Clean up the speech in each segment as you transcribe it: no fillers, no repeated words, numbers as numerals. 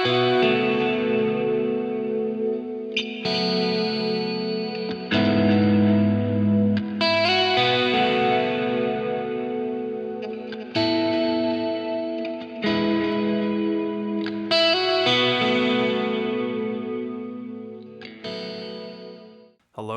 Hello,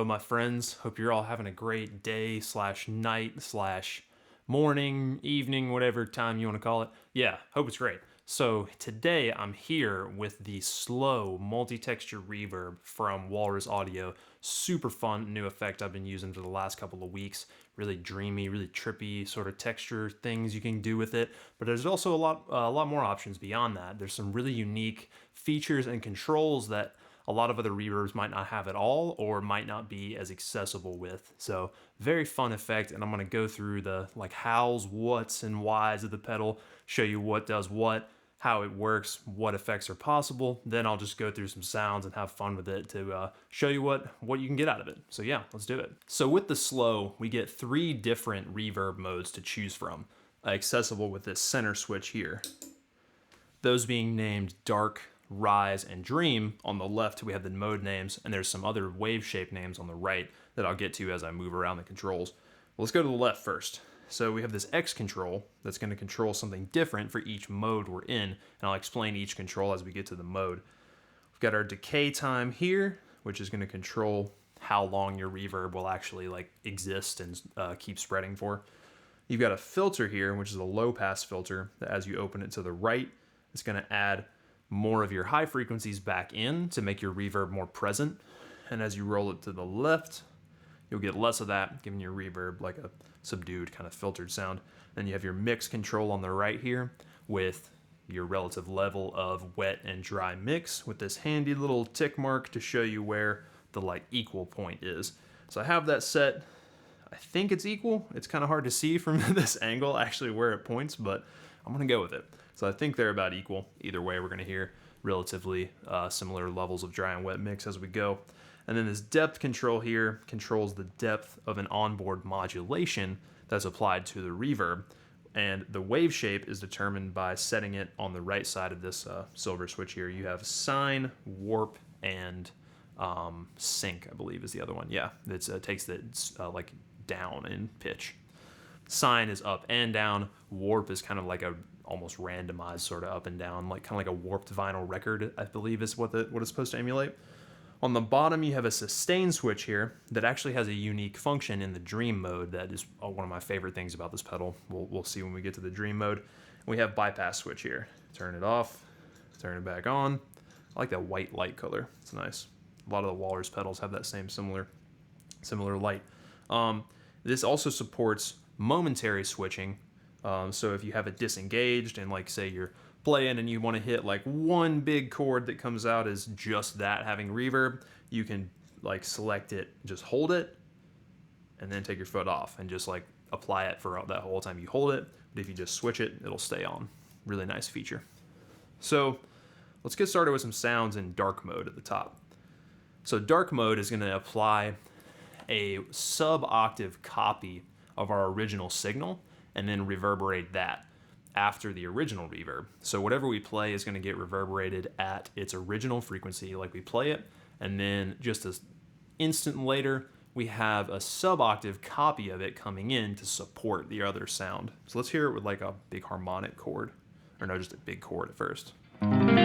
my friends. Hope you're all having a great day slash night slash morning, evening, whatever time you want to call it. Yeah, hope it's great. So today I'm here with the Slö Multi-Texture Reverb from Walrus Audio. Super fun new effect I've been using for the last couple of weeks. Really dreamy, really trippy sort of texture things you can do with it. But there's also a lot more options beyond that. There's some really unique features and controls that a lot of other reverbs might not have at all or might not be as accessible with. So very fun effect, and I'm gonna go through the like hows, whats, and whys of the pedal, show you what does what, how it works, what effects are possible. Then I'll just go through some sounds and have fun with it to show you what you can get out of it. So yeah, let's do it. So with the Slö, we get 3 different reverb modes to choose from, accessible with this center switch here. Those being named Dark, Rise, and Dream. On the left, we have the mode names, and there's some other wave shape names on the right that I'll get to as I move around the controls. Well, let's go to the left first. So we have this X control that's going to control something different for each mode we're in, and I'll explain each control as we get to the mode. We've got our decay time here, which is going to control how long your reverb will actually like exist and keep spreading for. You've got a filter here, which is a low pass filter that as you open it to the right, it's going to add more of your high frequencies back in to make your reverb more present. And as you roll it to the left, you'll get less of that, giving your reverb like a subdued kind of filtered sound. Then you have your mix control on the right here with your relative level of wet and dry mix with this handy little tick mark to show you where the like equal point is. So I have that set. I think it's equal. It's kind of hard to see from this angle actually where it points, but I'm gonna go with it. So I think they're about equal. Either way, we're gonna hear relatively similar levels of dry and wet mix as we go. And then this depth control here controls the depth of an onboard modulation that's applied to the reverb. And the wave shape is determined by setting it on the right side of this silver switch here. You have sine, warp, and sync, I believe is the other one. Yeah, it takes it like down in pitch. Sine is up and down. Warp is kind of like a almost randomized sort of up and down, like kind of like a warped vinyl record, I believe is what it's supposed to emulate. On the bottom, you have a sustain switch here that actually has a unique function in the dream mode that is one of my favorite things about this pedal. We'll see when we get to the dream mode. We have bypass switch here. Turn it off, turn it back on. I like that white light color. It's nice. A lot of the Walrus pedals have that same similar light. This also supports momentary switching. So if you have it disengaged and like say you're playing and you want to hit like one big chord that comes out as just that having reverb, you can like select it, just hold it, and then take your foot off and just like apply it for that whole time you hold it. But if you just switch it, it'll stay on. Really nice feature. So let's get started with some sounds in dark mode at the top. So dark mode is going to apply a sub-octave copy of our original signal and then reverberate that after the original reverb. So whatever we play is going to get reverberated at its original frequency like we play it, and then just an instant later we have a sub-octave copy of it coming in to support the other sound. So let's hear it with like a big harmonic chord, or no, just a big chord at first. Kind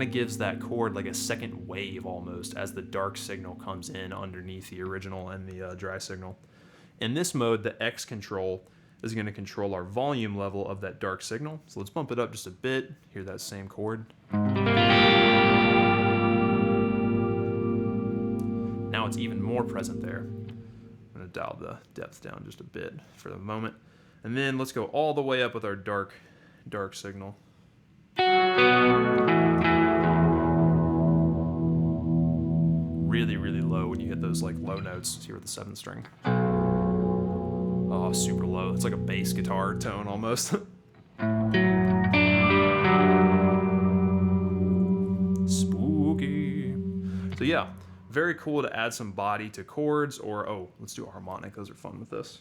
of gives that chord like a second wave almost as the dark signal comes in underneath the original and the dry signal. In this mode, the X control is going to control our volume level of that dark signal. So let's bump it up just a bit. Hear that same chord. Now it's even more present there. I'm going to dial the depth down just a bit for the moment. And then let's go all the way up with our dark signal. Really, really low when you hit those like low notes here with the 7th string. Oh, super low. It's like a bass guitar tone almost. Spooky. So yeah, very cool to add some body to chords, or let's do a harmonic. Those are fun with this.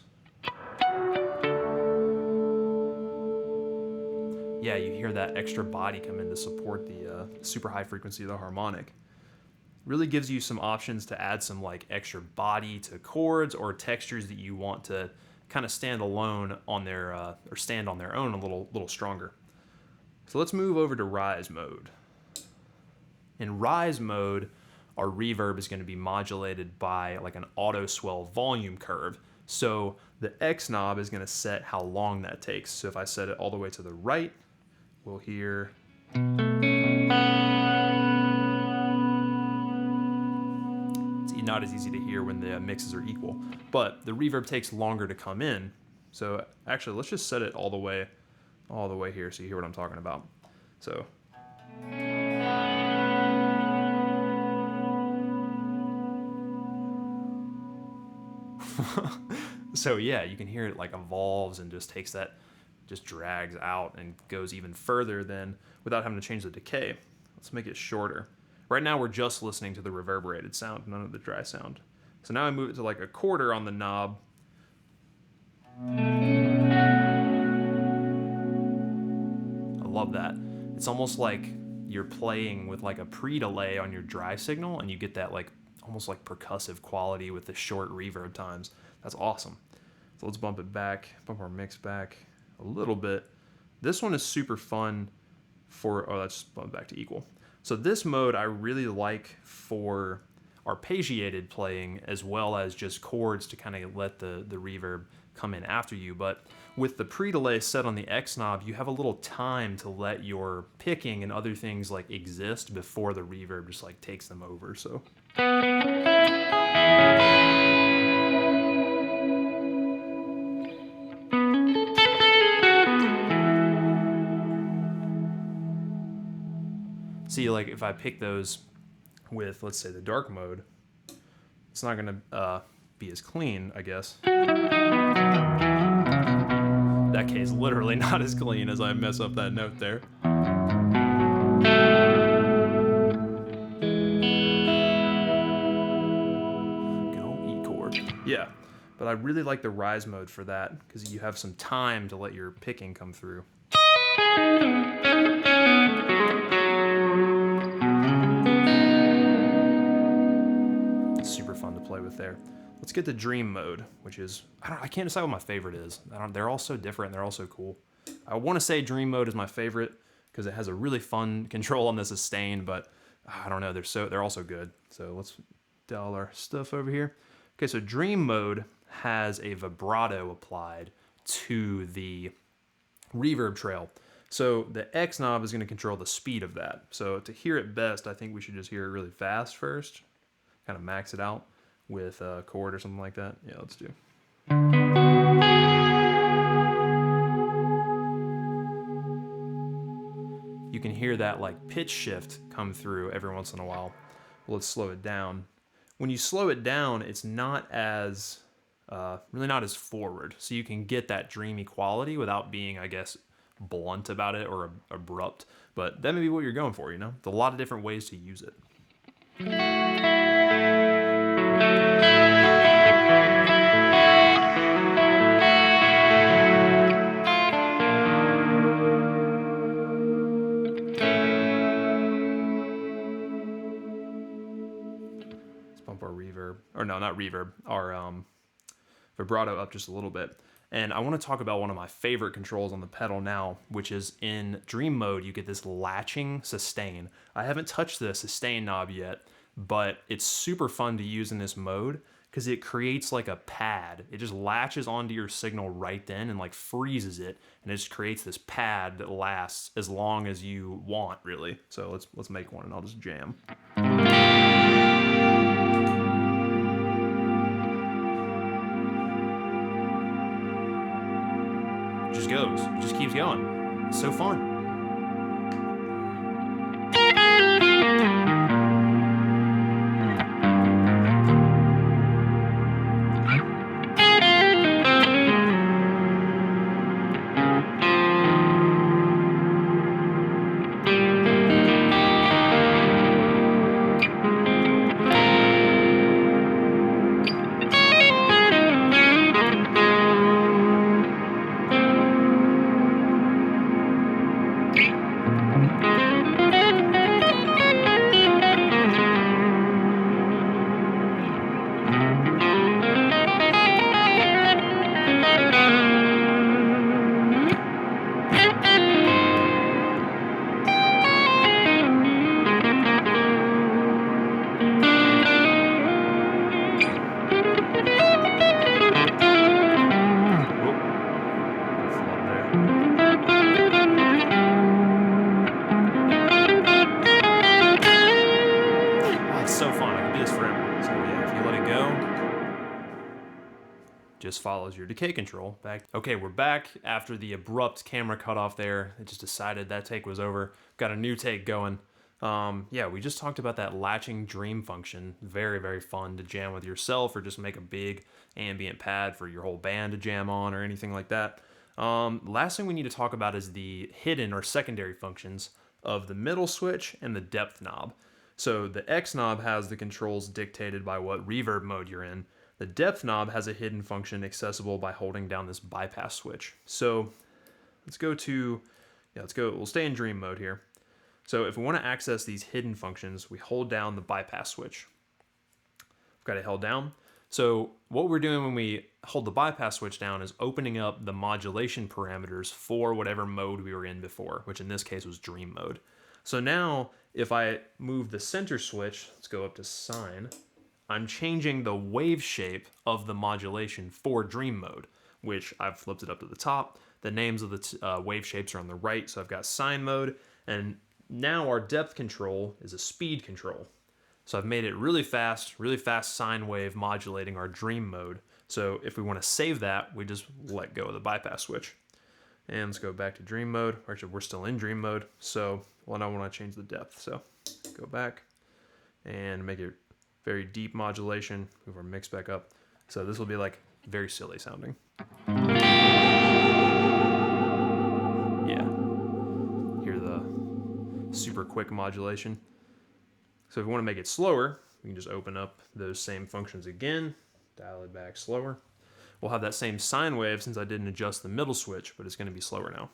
yeah, you hear that extra body come in to support the super high frequency of the harmonic. Really gives you some options to add some like extra body to chords or textures that you want to kind of stand alone on their or stand on their own a little stronger. So let's move over to rise mode. In rise mode, our reverb is going to be modulated by like an auto swell volume curve. So the X knob is going to set how long that takes. So if I set it all the way to the right, we'll hear. Not as easy to hear when the mixes are equal, but the reverb takes longer to come in. So actually, let's just set it all the way here so you hear what I'm talking about. So so yeah, you can hear it like evolves and just takes that, just drags out and goes even further than without having to change the decay. Let's make it shorter. Right now we're just listening to the reverberated sound, none of the dry sound. So now I move it to like a quarter on the knob. I love that. It's almost like you're playing with like a pre-delay on your dry signal and you get that like almost like percussive quality with the short reverb times. That's awesome. So let's bump it back, bump our mix back a little bit. This one is super fun for, oh, let's bump it back to equal. So this mode I really like for arpeggiated playing as well as just chords to kind of let the reverb come in after you. But with the pre-delay set on the X knob, you have a little time to let your picking and other things like exist before the reverb just like takes them over. So. See, like if I pick those with, let's say, the dark mode, it's not going to be as clean, I guess. That case, literally not as clean as I mess up that note there. Good old E chord. Yeah, but I really like the rise mode for that because you have some time to let your picking come through. Super fun to play with there. Let's get to dream mode, which is, I can't decide what my favorite is. They're all so different. They're all so cool. I want to say dream mode is my favorite because it has a really fun control on the sustain, but I don't know. They're all so good. So let's dial our stuff over here. Okay, so dream mode has a vibrato applied to the reverb trail. So the X knob is going to control the speed of that. So to hear it best, I think we should just hear it really fast first. Kind of max it out with a chord or something like that. Yeah, let's do. You can hear that like pitch shift come through every once in a while. Well, let's slow it down. When you slow it down, it's not as, really not as forward. So you can get that dreamy quality without being, I guess, blunt about it or abrupt. But that may be what you're going for, you know? There's a lot of different ways to use it. Bump our reverb, or no, not reverb, our vibrato up just a little bit. And I want to talk about one of my favorite controls on the pedal now, which is in dream mode, you get this latching sustain. I haven't touched the sustain knob yet, but it's super fun to use in this mode because it creates like a pad. It just latches onto your signal right then and like freezes it, and it just creates this pad that lasts as long as you want, really. So let's make one and I'll just jam. Just goes, it just keeps going. It's so fun. just follows your decay control back. Okay, we're back after the abrupt camera cutoff there. It just decided that take was over. Got a new take going. Yeah, we just talked about that latching dream function. Very, very fun to jam with yourself or just make a big ambient pad for your whole band to jam on or anything like that. Last thing we need to talk about is the hidden or secondary functions of the middle switch and the depth knob. So the X knob has the controls dictated by what reverb mode you're in. The depth knob has a hidden function accessible by holding down this bypass switch. So we'll stay in dream mode here. So if we want to access these hidden functions, we hold down the bypass switch. I've got it held down. So what we're doing when we hold the bypass switch down is opening up the modulation parameters for whatever mode we were in before, which in this case was dream mode. So now if I move the center switch, let's go up to sine, I'm changing the wave shape of the modulation for dream mode, which I've flipped it up to the top. The names of the wave shapes are on the right, so I've got sine mode, and now our depth control is a speed control. So I've made it really fast sine wave modulating our dream mode. So if we want to save that, we just let go of the bypass switch. And let's go back to dream mode. Actually, we're still in dream mode. So, well, I want to change the depth. So go back and make it very deep modulation. Move our mix back up. So this will be like very silly sounding. Yeah. Hear the super quick modulation. So if we want to make it slower, we can just open up those same functions again, dial it back slower. We'll have that same sine wave since I didn't adjust the middle switch, but it's going to be slower now.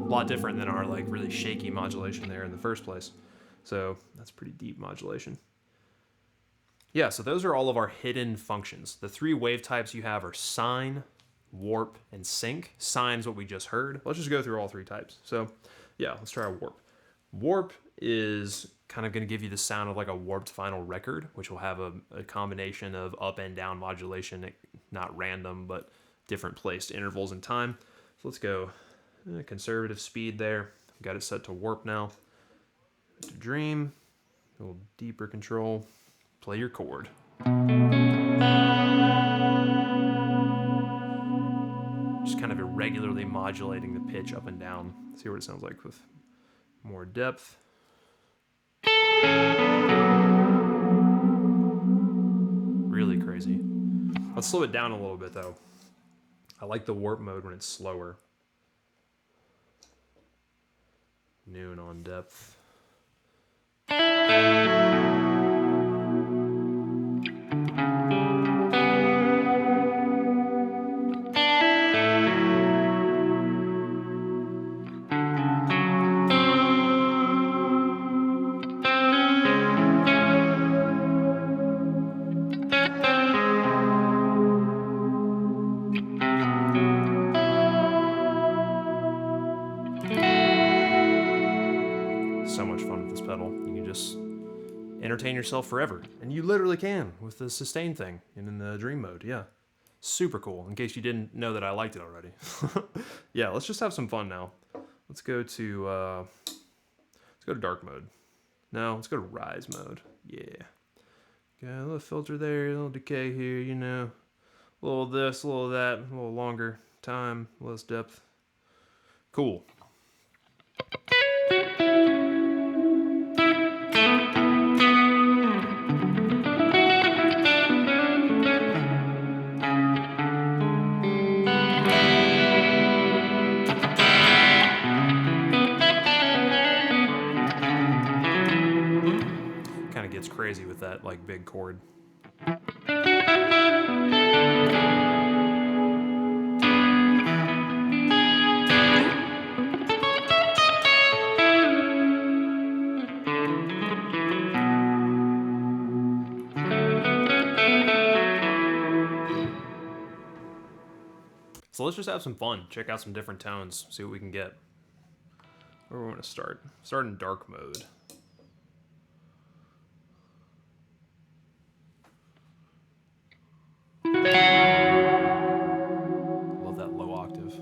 A lot different than our like really shaky modulation there in the first place. So that's pretty deep modulation. Yeah, so those are all of our hidden functions. The three wave types you have are sine, warp, and sync. Sine's what we just heard. Let's just go through all three types. So yeah, let's try a warp. Warp is kind of going to give you the sound of like a warped vinyl record, which will have a combination of up and down modulation, not random, but different placed intervals in time. So let's go conservative speed there. Got it set to warp now. To dream, a little deeper control. Play your chord. Just kind of irregularly modulating the pitch up and down. See what it sounds like with more depth. Really crazy. Let's slow it down a little bit though. I like the warp mode when it's slower. Noon on depth. So much fun with this pedal. You can just entertain yourself forever. And you literally can with the sustain thing and in the dream mode. Yeah. Super cool. In case you didn't know that I liked it already. Yeah, let's just have some fun now. Let's go to dark mode. No, let's go to rise mode. Yeah. Got a little filter there, a little decay here, you know. A little this, a little that, a little longer time, less depth. Cool. Kind of gets crazy with that like big chord. So let's just have some fun. Check out some different tones. See what we can get. Where we want to start. Start in dark mode. Love that low octave.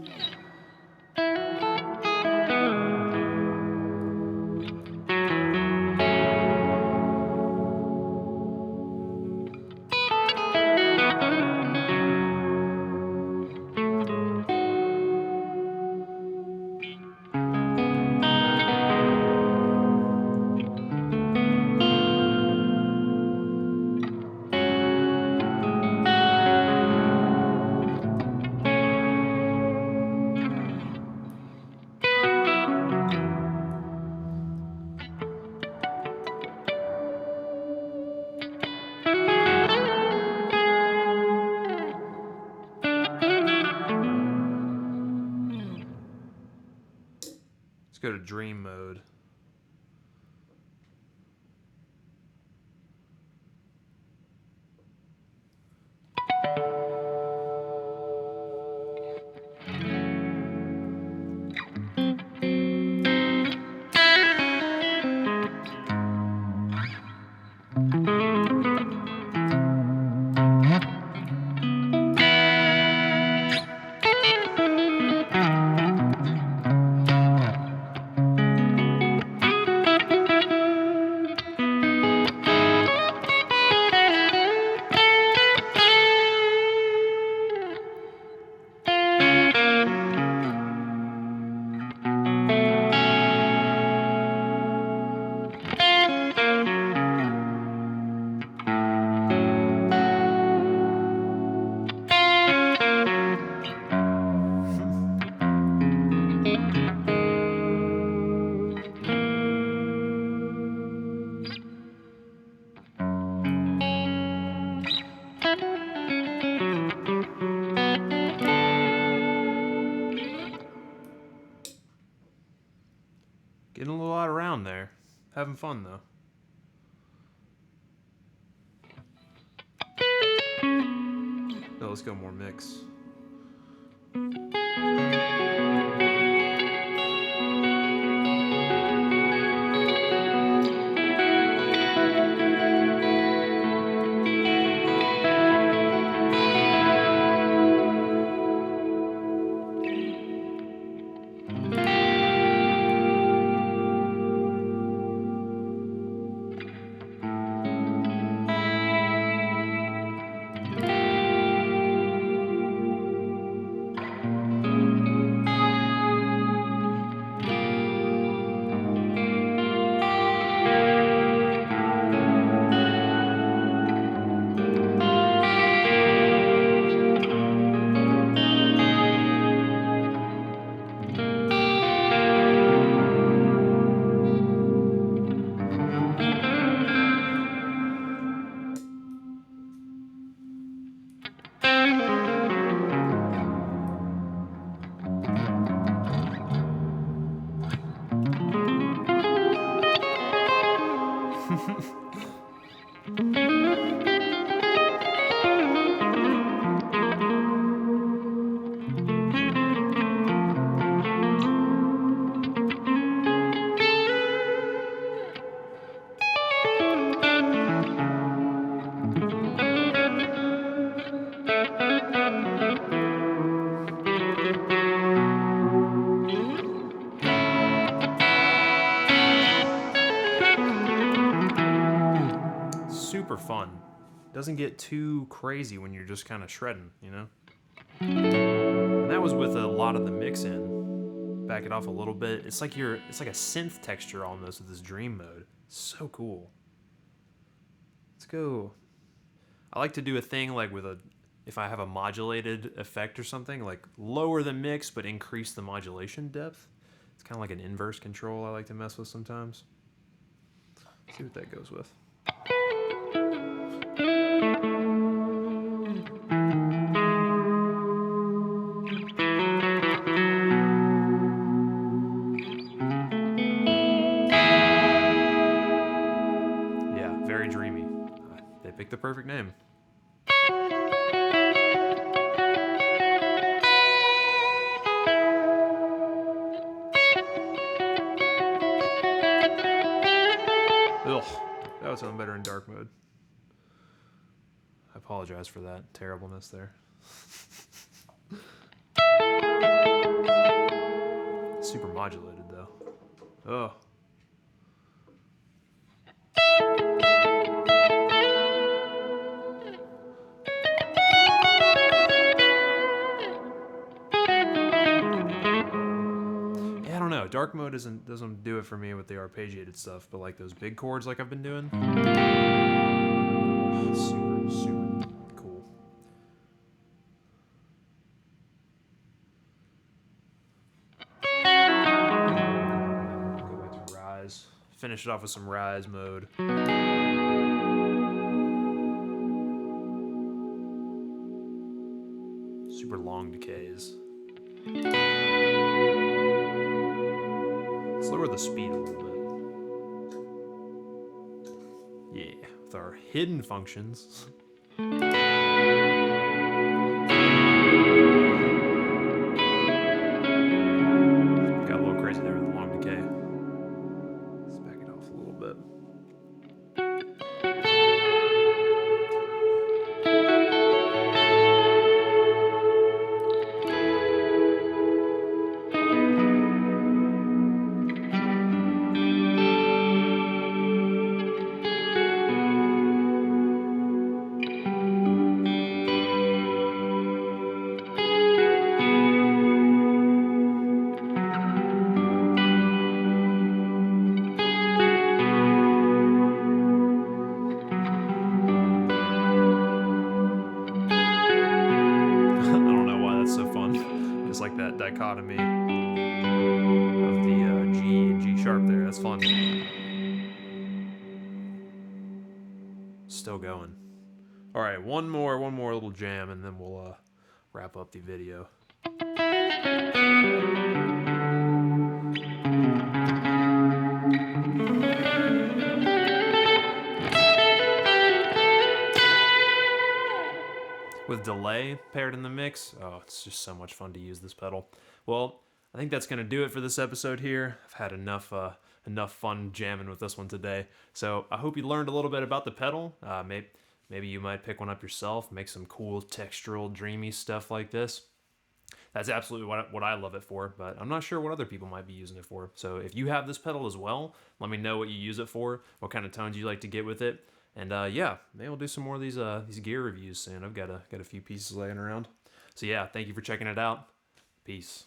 go to dream mode. Getting a little out around there. Having fun though. Oh, let's go more mix. Super fun. Doesn't get too crazy when you're just kind of shredding, you know? And that was with a lot of the mix in. Back it off a little bit. It's like a synth texture almost with this dream mode. So cool. Let's go. I like to do a thing like if I have a modulated effect or something, like lower the mix but increase the modulation depth. It's kind of like an inverse control I like to mess with sometimes. Let's see what that goes with. Yeah, very dreamy. They picked the perfect name. Ugh, that would sound better in dark mode. I apologize for that terribleness there. Super modulated though. Oh. Yeah, I don't know. Dark mode doesn't do it for me with the arpeggiated stuff, but like those big chords like I've been doing. Super cool. Go back to Rise. Finish it off with some Rise mode. Super long decays. Let's lower the speed a little bit. Yeah, with our hidden functions. Got a little crazy there with the long decay. Let's back it off a little bit. Just like that dichotomy of the G and G sharp there. That's fun. Still going. All right, one more little jam, and then we'll wrap up the video. With delay paired in the mix, oh, it's just so much fun to use this pedal. Well, I think that's gonna do it for this episode here. I've had enough fun jamming with this one today. So I hope you learned a little bit about the pedal. Maybe you might pick one up yourself, make some cool textural, dreamy stuff like this. That's absolutely what I love it for, but I'm not sure what other people might be using it for. So if you have this pedal as well, let me know what you use it for, what kind of tones you like to get with it. And yeah, maybe we'll do some more of these gear reviews soon. I've got a few pieces laying around. So yeah, thank you for checking it out. Peace.